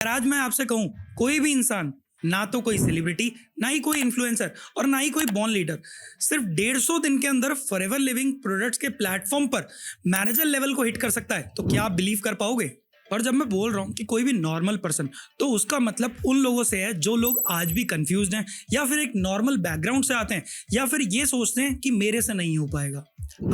अगर आज मैं आपसे कहूं कोई भी इंसान, ना तो कोई सेलिब्रिटी, ना ही कोई इन्फ्लुएंसर और ना ही कोई बॉर्न लीडर, सिर्फ 150 दिन के अंदर फॉरएवर लिविंग प्रोडक्ट्स के प्लेटफॉर्म पर मैनेजर लेवल को हिट कर सकता है, तो क्या आप बिलीव कर पाओगे? और जब मैं बोल रहा हूँ कि कोई भी नॉर्मल पर्सन, तो उसका मतलब उन लोगों से है जो लोग आज भी कंफ्यूज्ड हैं, या फिर एक नॉर्मल बैकग्राउंड से आते हैं, या फिर ये सोचते हैं कि मेरे से नहीं हो पाएगा।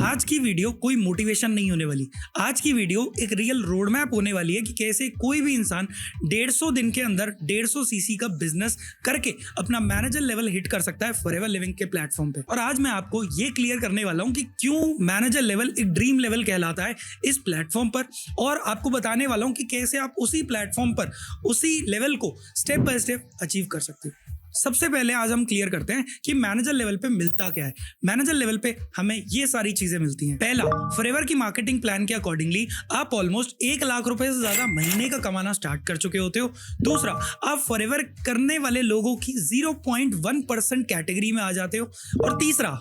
आज की वीडियो कोई मोटिवेशन नहीं होने वाली। आज की वीडियो एक रियल रोड मैप होने वाली है कि कैसे कोई भी इंसान 150 दिन के अंदर 150 सीसी का बिजनेस करके अपना मैनेजर लेवल हिट कर सकता है फॉरएवर लिविंग के प्लेटफॉर्म पे। और आज मैं आपको ये क्लियर करने वाला हूं कि क्यों मैनेजर लेवल एक ड्रीम लेवल कहलाता है इस प्लेटफॉर्म पर, और आपको बताने वाला हूं कि कैसे आप उसी प्लेटफॉर्म पर उसी लेवल को स्टेप बाय स्टेप अचीव कर सकते हो। सबसे पहले आज हम क्लियर करते हैं कि मैनेजर लेवल पे मिलता क्या है। मैनेजर लेवल पे हमें ये सारी चीजें मिलती हैं। पहला, फॉरएवर की मार्केटिंग प्लान के अकॉर्डिंगली आप ऑलमोस्ट 1 लाख रुपए से ज्यादा महीने का कमाना स्टार्ट कर चुके होते हो। दूसरा, आप फॉरएवर करने वाले लोगों की 0.1% कैटेगरी में आ जाते हो। और तीसरा,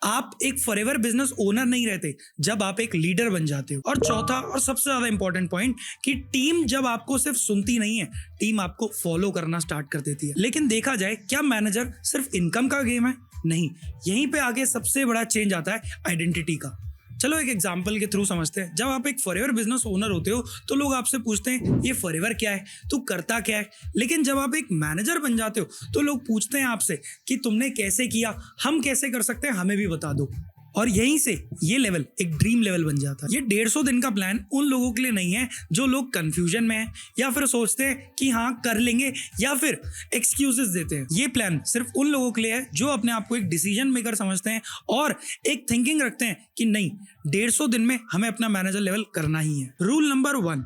आप एक फॉरएवर बिजनेस ओनर नहीं रहते जब आप एक लीडर बन जाते हो। और चौथा और सबसे ज्यादा इंपॉर्टेंट पॉइंट कि टीम जब आपको सिर्फ सुनती नहीं है, टीम आपको फॉलो करना स्टार्ट कर देती है। लेकिन देखा जाए, क्या मैनेजर सिर्फ इनकम का गेम है? नहीं, यहीं पे आगे सबसे बड़ा चेंज आता है आइडेंटिटी का। चलो एक एग्जाम्पल के थ्रू समझते हैं। जब आप एक फॉरएवर बिजनेस ओनर होते हो तो लोग आपसे पूछते हैं ये फॉरएवर क्या है, तू करता क्या है। लेकिन जब आप एक मैनेजर बन जाते हो तो लोग पूछते हैं आपसे कि तुमने कैसे किया, हम कैसे कर सकते हैं, हमें भी बता दो। और यहीं से ये लेवल एक ड्रीम लेवल बन जाता है। ये 150 दिन का प्लान उन लोगों के लिए नहीं है जो लोग कंफ्यूजन में हैं, या फिर सोचते हैं कि हाँ कर लेंगे, या फिर एक्सक्यूजेस देते हैं। ये प्लान सिर्फ उन लोगों के लिए है जो अपने आप को एक डिसीजन मेकर समझते हैं और एक थिंकिंग रखते हैं कि नहीं, 150 दिन में हमें अपना मैनेजर लेवल करना ही है। रूल नंबर 1,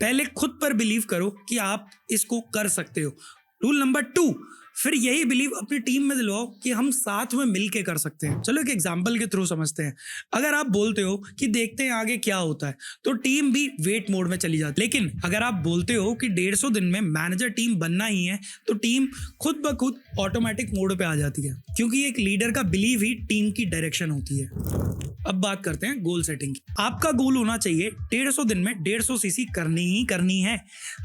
पहले खुद पर बिलीव करो कि आप इसको कर सकते हो। रूल नंबर 2, फिर यही बिलीव अपनी टीम में दिलवाओ कि हम साथ में मिलके कर सकते हैं। चलो एक एग्जांपल के थ्रू समझते हैं। अगर आप बोलते हो कि देखते हैं आगे क्या होता है, तो टीम भी वेट मोड में चली जाती है। लेकिन अगर आप बोलते हो कि 150 दिन में मैनेजर टीम बनना ही है, तो टीम खुद ब खुद ऑटोमेटिक मोड पे आ जाती है, क्योंकि एक लीडर का बिलीव ही टीम की डायरेक्शन होती है। अब बात करते हैं गोल सेटिंग की। आपका गोल होना चाहिए 150 दिन में 150 सीसी करनी ही करनी है।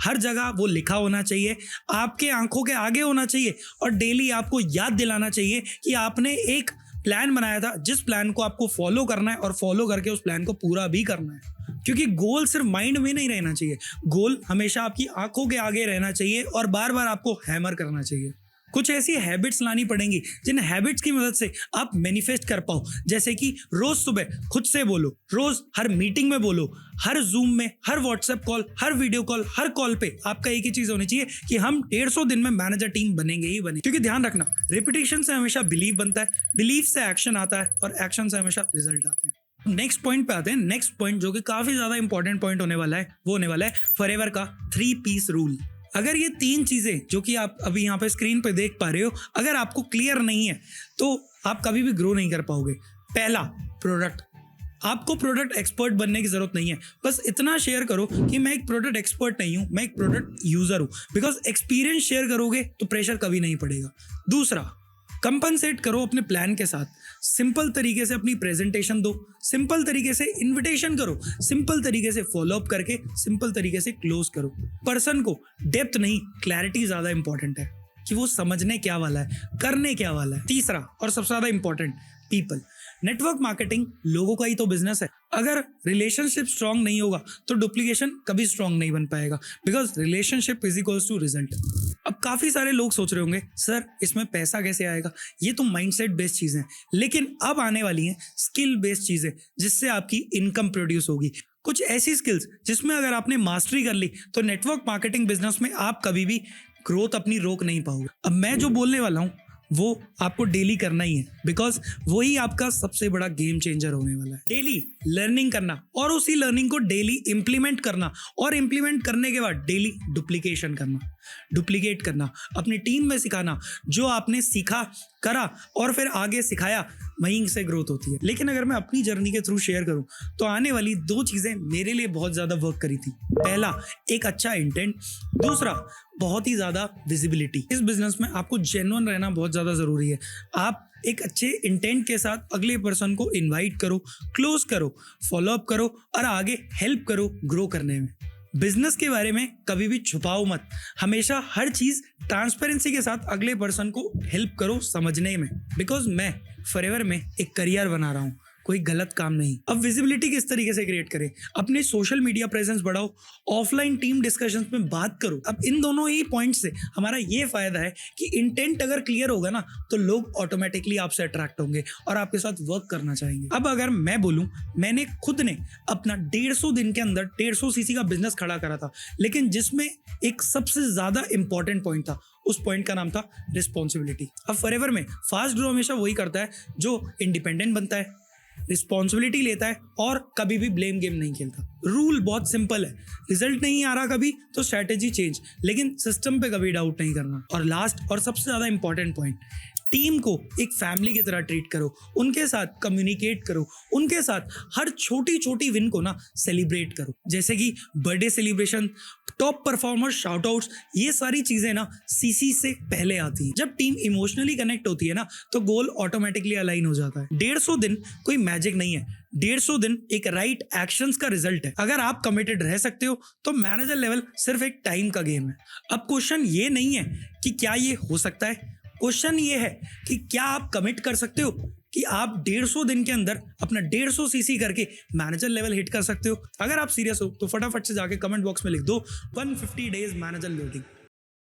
हर जगह वो लिखा होना चाहिए, आपके आंखों के आगे होना चाहिए, और डेली आपको याद दिलाना चाहिए कि आपने एक प्लान बनाया था, जिस प्लान को आपको फॉलो करना है, और फॉलो करके उस प्लान को पूरा भी करना है। क्योंकि गोल सिर्फ माइंड में नहीं रहना चाहिए, गोल हमेशा आपकी आंखों के आगे रहना चाहिए और बार बार आपको हैमर करना चाहिए। कुछ ऐसी हैबिट्स लानी पड़ेंगी जिन हैबिट्स की मदद से आप मैनिफेस्ट कर पाओ। जैसे कि रोज सुबह खुद से बोलो, रोज हर मीटिंग में बोलो, हर जूम में, हर व्हाट्सएप कॉल, हर वीडियो कॉल, हर कॉल पे आपका एक ही चीज होनी चाहिए कि हम 150 दिन में मैनेजर टीम बनेंगे ही बनेंगे। क्योंकि ध्यान रखना, रिपीटिशन से हमेशा बिलीव बनता है, बिलीव से एक्शन आता है, और एक्शन से हमेशा रिजल्ट आते हैं। नेक्स्ट पॉइंट पे आते हैं। नेक्स्ट पॉइंट जो कि काफी ज्यादा इंपॉर्टेंट पॉइंट होने वाला है, वो होने वाला है फॉरएवर का 3 पीस रूल। अगर ये 3 चीजें जो कि आप अभी यहाँ पे स्क्रीन पे देख पा रहे हो, अगर आपको क्लियर नहीं है तो आप कभी भी ग्रो नहीं कर पाओगे। पहला, प्रोडक्ट। आपको प्रोडक्ट एक्सपर्ट बनने की जरूरत नहीं है, बस इतना शेयर करो कि मैं एक प्रोडक्ट एक्सपर्ट नहीं हूं, मैं एक प्रोडक्ट यूजर हूं। बिकॉज एक्सपीरियंस शेयर करोगे तो प्रेशर कभी नहीं पड़ेगा। दूसरा, कंपनसेट करो अपने प्लान के साथ। सिंपल तरीके से अपनी प्रेजेंटेशन दो, सिंपल तरीके से इनविटेशन करो, सिंपल तरीके से फॉलो अप करके सिंपल तरीके से क्लोज करो। पर्सन को डेप्थ नहीं, क्लैरिटी ज्यादा इंपॉर्टेंट है कि वो समझने क्या वाला है, करने क्या वाला है। तीसरा और सबसे ज्यादा इंपॉर्टेंट, पीपल। नेटवर्क मार्केटिंग लोगों का ही तो बिजनेस है। अगर रिलेशनशिप स्ट्रांग नहीं होगा तो डुप्लीकेशन कभी स्ट्रांग नहीं बन पाएगा। Because relationship is equals to result. अब काफी सारे लोग सोच रहे होंगे, सर इसमें पैसा कैसे आएगा, ये तो माइंडसेट बेस्ड चीजें हैं। लेकिन अब आने वाली हैं स्किल बेस्ड चीजें, जिससे आपकी इनकम प्रोड्यूस होगी। कुछ ऐसी स्किल्स जिसमें अगर आपने मास्टरी कर ली तो नेटवर्क मार्केटिंग बिजनेस में आप कभी भी ग्रोथ अपनी रोक नहीं पाओगे। अब मैं जो बोलने वाला हूँ वो आपको डेली करना ही है, बिकॉज वही आपका सबसे बड़ा गेम चेंजर होने वाला है। डेली लर्निंग करना, और उसी लर्निंग को डेली इंप्लीमेंट करना, और इंप्लीमेंट करने के बाद डेली डुप्लीकेट करना, अपनी टीम में सिखाना। जो आपने सीखा, करा और फिर आगे सिखाया, वहीं से ग्रोथ होती है। लेकिन अगर मैं अपनी जर्नी के थ्रू शेयर करूं तो आने वाली 2 चीजें मेरे लिए बहुत ज्यादा वर्क करी थी। पहला, एक अच्छा इंटेंट। दूसरा, बहुत ही ज्यादा विजिबिलिटी। इस बिजनेस में आपको जेन्युइन रहना बहुत ज्यादा जरूरी है। आप एक अच्छे इंटेंट के साथ अगले पर्सन को इनवाइट करो, क्लोज करो, फॉलो अप करो और आगे हेल्प करो ग्रो करने में। बिजनेस के बारे में कभी भी छुपाओ मत, हमेशा हर चीज ट्रांसपेरेंसी के साथ अगले पर्सन को हेल्प करो समझने में, बिकॉज मैं फॉरएवर में एक करियर बना रहा हूँ, कोई गलत काम नहीं। अब विजिबिलिटी किस तरीके से क्रिएट करें, अपने सोशल मीडिया प्रेजेंस बढ़ाओ, ऑफलाइन टीम डिस्कशंस में बात करो। अब इन दोनों ही पॉइंट से हमारा ये फायदा है कि इंटेंट अगर क्लियर होगा ना तो लोग ऑटोमेटिकली आपसे अट्रैक्ट होंगे और आपके साथ वर्क करना चाहेंगे। अब अगर मैं बोलूं, मैंने खुद ने अपना 150 दिन के अंदर 150 सीसी का बिजनेस खड़ा करा था, लेकिन जिसमें एक सबसे ज्यादा इंपॉर्टेंट पॉइंट था, उस पॉइंट का नाम था रिस्पॉन्सिबिलिटी। अब फॉरएवर में फास्ट ग्रो हमेशा वही करता है जो इंडिपेंडेंट बनता है, रिस्पॉन्सिबिलिटी लेता है और कभी भी ब्लेम गेम नहीं खेलता। रूल बहुत सिंपल है, रिजल्ट नहीं आ रहा कभी तो स्ट्रैटेजी चेंज, लेकिन सिस्टम पे कभी डाउट नहीं करना। और लास्ट और सबसे ज्यादा इंपॉर्टेंट पॉइंट, टीम को एक फैमिली की तरह ट्रीट करो, उनके साथ कम्युनिकेट करो, उनके साथ हर छोटी छोटी विन को ना सेलिब्रेट करो, जैसे कि birthday celebration, top performer shout outs, ये सारी चीजें ना सीसी से पहले आती हैं। जब टीम इमोशनली कनेक्ट होती है ना तो गोल ऑटोमेटिकली अलाइन हो जाता है। 150 दिन कोई मैजिक नहीं है, 150 दिन एक राइट एक्शंस का रिजल्ट है। अगर आप कमिटेड रह सकते हो तो मैनेजर लेवल सिर्फ एक टाइम का गेम है। अब क्वेश्चन ये नहीं है कि क्या ये हो सकता है, क्वेश्चन ये है कि क्या आप कमिट कर सकते हो कि आप 150 दिन के अंदर अपना 150 सीसी करके मैनेजर लेवल हिट कर सकते हो। अगर आप सीरियस हो तो फटाफट से जाके कमेंट बॉक्स में लिख दो 150 डेज मैनेजर लोडिंग।